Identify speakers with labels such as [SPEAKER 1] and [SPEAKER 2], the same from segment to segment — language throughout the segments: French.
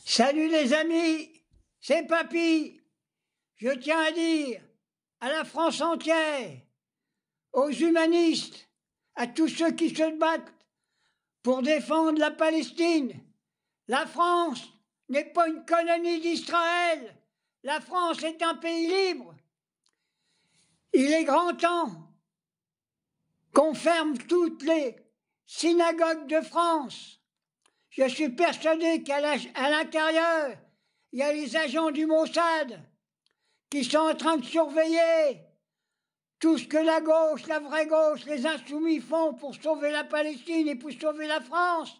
[SPEAKER 1] Salut les amis, c'est Papy. Je tiens à dire à la France entière, aux humanistes, à tous ceux qui se battent pour défendre la Palestine. La France n'est pas une colonie d'Israël. La France est un pays libre. Il est grand temps qu'on ferme toutes les synagogues de France. Je suis persuadé qu'à l'intérieur, il y a les agents du Mossad qui sont en train de surveiller tout ce que la gauche, la vraie gauche, les insoumis font pour sauver la Palestine et pour sauver la France,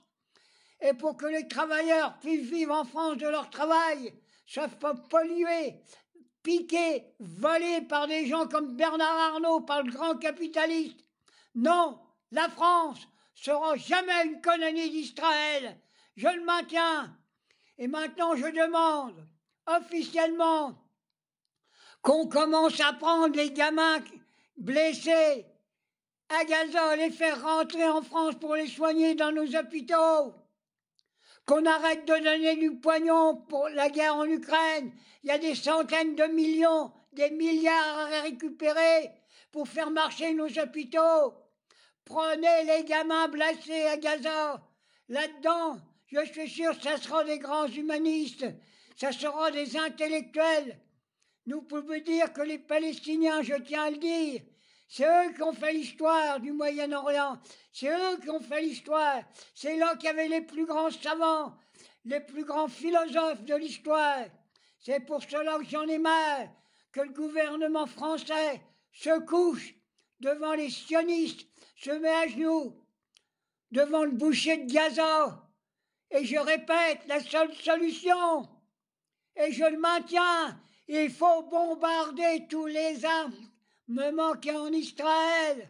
[SPEAKER 1] et pour que les travailleurs puissent vivre en France de leur travail, soient pas pollués, piqués, volés par des gens comme Bernard Arnault, par le grand capitaliste. Non, la France sera jamais une colonie d'Israël. Je le maintiens. Et maintenant, je demande officiellement qu'on commence à prendre les gamins blessés à Gaza, les faire rentrer en France pour les soigner dans nos hôpitaux. Qu'on arrête de donner du pognon pour la guerre en Ukraine. Il y a des centaines de millions, des milliards à récupérer pour faire marcher nos hôpitaux. Prenez les gamins blessés à Gaza. Là-dedans, je suis sûr que ça sera des grands humanistes, ça sera des intellectuels. Nous pouvons dire que les Palestiniens, je tiens à le dire, c'est eux qui ont fait l'histoire du Moyen-Orient, c'est eux qui ont fait l'histoire, c'est là qu'il y avait les plus grands savants, les plus grands philosophes de l'histoire. C'est pour cela que j'en ai marre que le gouvernement français se couche devant les sionistes, se met à genoux devant le boucher de Gaza. Et je répète, la seule solution, et je le maintiens, il faut bombarder tous les armements qu'il y a en Israël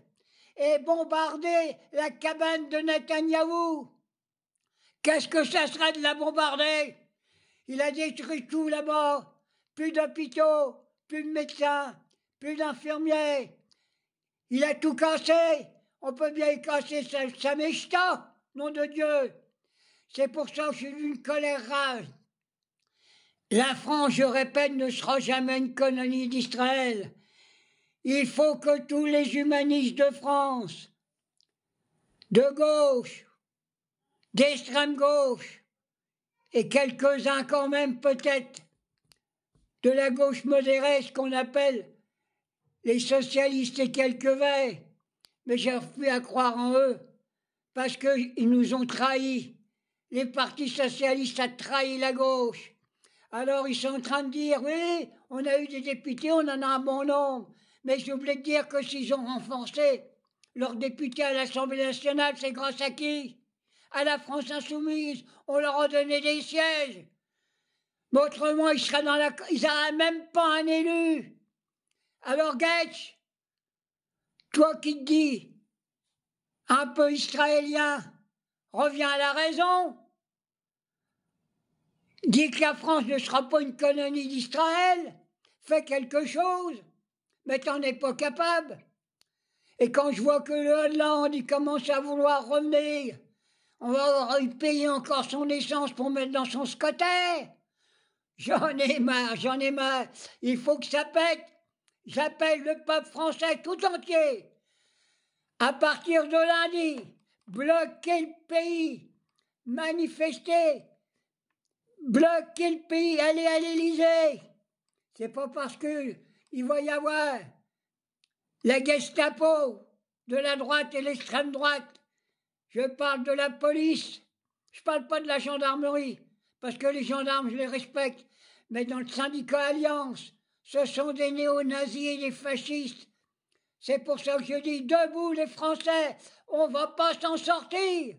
[SPEAKER 1] et bombarder la cabane de Netanyahou. Qu'est-ce que ça serait de la bombarder? Il a détruit tout là-bas. Plus d'hôpitaux, plus de médecins, plus d'infirmiers. Il a tout cassé. On peut bien y casser sa méchta, nom de Dieu. C'est pour ça que je suis d'une colère rage. La France, je répète, ne sera jamais une colonie d'Israël. Il faut que tous les humanistes de France, de gauche, d'extrême gauche, et quelques-uns quand même peut-être de la gauche modérée, ce qu'on appelle les socialistes et quelques verts, mais j'ai refusé à croire en eux, parce qu'ils nous ont trahis. Les partis socialistes ont trahi la gauche. Alors ils sont en train de dire, oui, on a eu des députés, on en a un bon nombre. Mais j'ai oublié de dire que s'ils ont renforcé leurs députés à l'Assemblée nationale, c'est grâce à qui? À la France insoumise. On leur a donné des sièges. Mais autrement, ils n'auraient même pas un élu. Alors Gaetz, toi qui te dis un peu israélien, reviens à la raison. Dis que la France ne sera pas une colonie d'Israël, fais quelque chose, mais t'en es pas capable. Et quand je vois que le Hollande, il commence à vouloir revenir, on va lui payer encore son essence pour mettre dans son scotter. J'en ai marre, j'en ai marre. Il faut que ça pète. J'appelle le peuple français tout entier. À partir de lundi, bloquer le pays, manifester, bloquer le pays, aller à l'Élysée. C'est pas parce qu'il va y avoir la Gestapo de la droite et l'extrême droite. Je parle de la police. Je parle pas de la gendarmerie, parce que les gendarmes, je les respecte. Mais dans le syndicat Alliance, ce sont des néo-nazis et des fascistes. C'est pour ça que je dis, debout les Français, on va pas s'en sortir.